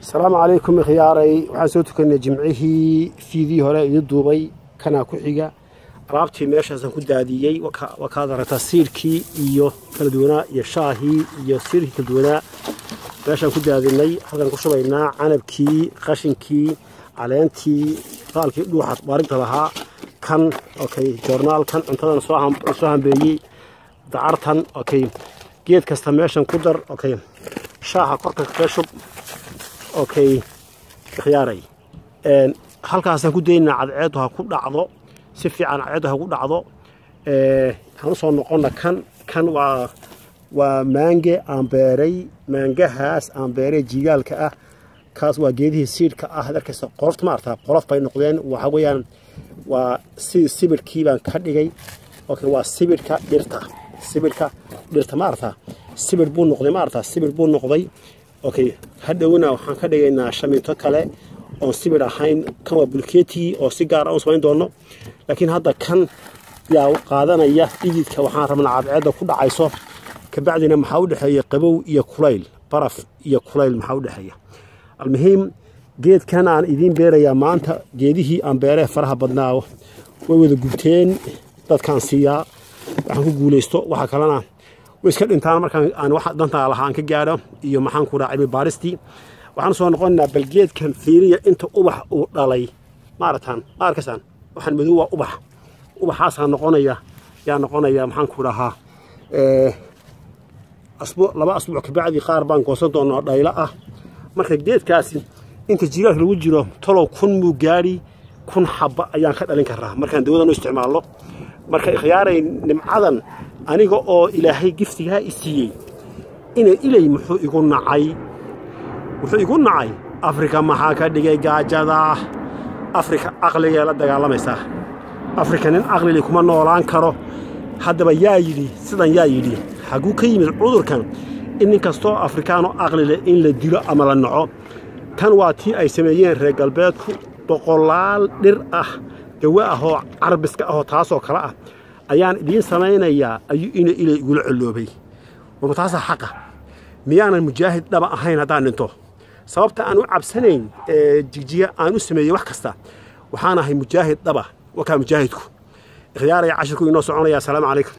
السلام عليكم خياري waxaan soo tukanay jimcihii fiidii hore iyo duubay kana ku xiga alaabtii meeshaas ku daadiyay wakaada ratasiirkii iyo kala duwanaa iyo shaahii iyo sirki kala duwanaa meeshaan ku daadinay halkan ku shubaynaa canabkii qashinkii caleentii qaalkii dhuuxa baarinta lahaa kan okay joornaalkan cuntadan soo hambeeyay dacartan okay geed kasta meeshan ku dar okay shaaha korka ka shub okay خياري halkaas aan ku deynaa cadceedu ha ku dhacdo si fiican cadceedu ha ku dhacdo waxaan soo noqona kan waa maange aan beeray maangahaas aan beeray jigaalka ah kaas waa geedihii siidka ah darkaysa qolof ma artaa qolof bay noqdeen waxa weeyaan waa sibirkii baan ka dhigay okay waa sibirka dhirta ma artaa sibir buu noqday ma artaa sibir buu noqday okay hadawna waxaan ka dhigaynaa shaminto kale oo sibir ahayn kan waa bulkeeti oo si gaar ah u samayn doono laakiin hadda kan yaa qaadanaya ididka waxaan rabnaa cadceeda ku dhacayso ka bacdina maxaa u dhaxeeya qabow iyo kulayl baraf iyo kulayl maxaa u dhaxeeya almuhiim geedkan aan idin beerayaa maanta geedihii aan beeray faraha badnaa way wada gubteen dadkan siiyaa waxaan ku guuleysto waxa kalena iska dhintaan markaan aan wax danta lahaan ka gaaro iyo maxaan ku raacay baaristi waxaan soo noqonnaa balgeedkan fiiriya inta ubax uu dhalay maaratan arkasan waxaan madow waa ubaxaas noqonaya maxaan ku rahaa laba asbuuc ka bacdi qaar baan goosan doonaa dhayla ah marka geedkaasi inta jiilaalka lagu jiro talow kun muu gaari kun xabba ayaan ka dhalin karaa markaan dawada u isticmaalo marka khiyaaray nimcadan aniga oo ilaahay giftiga isiiyay ilay muxuu igu nacay afrika maxaa ka dhigay gaajada afrika aqliga la dagaalamaysa afrika nin aqli kuma noolaan karo haddaba yaa yidhi sidan yaa yidhi xaguu ka yimid cudurkan in kastoo afrikaano aqli leh in la dilo ama la naco tan waa tii ay sameeyeen reer galbeedku boqolaal dhir ah dawa ah oo carbiska ah oo taasoo kala ah ayaan idin samaynayaa ayuu ilay igula coloobay wabtaasa xaqa miyaanan mujaahid dhaba ahayn haddaan dhinto sababta aan u cabsanayn jigjiga aan u sameeyay wax kasta waxaan ahay mujaahid dhaba wakaa mujaahidku khiyaaray cashirku inoo soconaya assalaamu calaykum